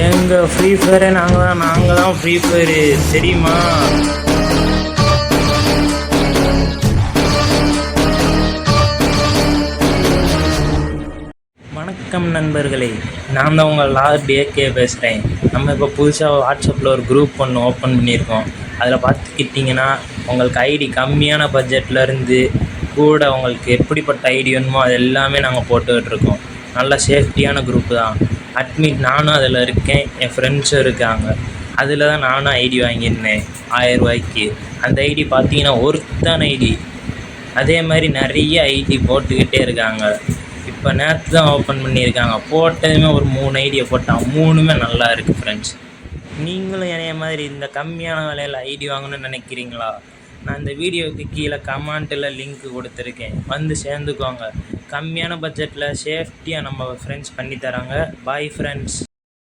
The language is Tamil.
எங்கள் ஃப்ரீ ஃபயரே நாங்கள் தான் ஃப்ரீ ஃபயரு தெரியுமா? வணக்கம் நண்பர்களே, நான் தான் உங்கள் லார்ட் ஏகே பேசுகிறேன். நம்ம இப்போ புதுசாக வாட்ஸ்அப்பில் ஒரு குரூப் ஒன்று ஓப்பன் பண்ணியிருக்கோம். அதில் பார்த்துக்கிட்டிங்கன்னா உங்களுக்கு ஐடி கம்மியான பட்ஜெட்லேருந்து கூட உங்களுக்கு எப்படிப்பட்ட ஐடி வேணுமோ அது எல்லாமே நாங்கள் போட்டுக்கிட்டுருக்கோம். நல்ல சேஃப்டியான குரூப்பு தான். அட்மிட் நானும் அதில் இருக்கேன், என் ஃப்ரெண்ட்ஸும் இருக்காங்க. அதில் தான் நானும் ஐடி வாங்கியிருந்தேன் 1000 ரூபாய்க்கு. அந்த ஐடி பார்த்தீங்கன்னா ஒருத்தான ஐடி. அதே மாதிரி நிறைய ஐடி போட்டுக்கிட்டே இருக்காங்க. இப்போ நேற்று தான் ஓப்பன் பண்ணியிருக்காங்க. போட்டதுமே ஒரு 3 ஐடியை போட்டான். 3மே நல்லா இருக்குது ஃப்ரெண்ட்ஸ். நீங்களும் என்னைய மாதிரி இந்த கம்மியான விலையில் ஐடி வாங்கணும்னு நினைக்கிறீங்களா? நான் இந்த வீடியோவுக்கு கீழே கமெண்ட்டில் லிங்க் கொடுத்துருக்கேன், வந்து சேர்ந்துக்கோங்க. கம்மியான பட்ஜெட்டில் சேஃப்டியாக நம்ம ஃப்ரெண்ட்ஸ் பண்ணித்தராங்க. Bye friends.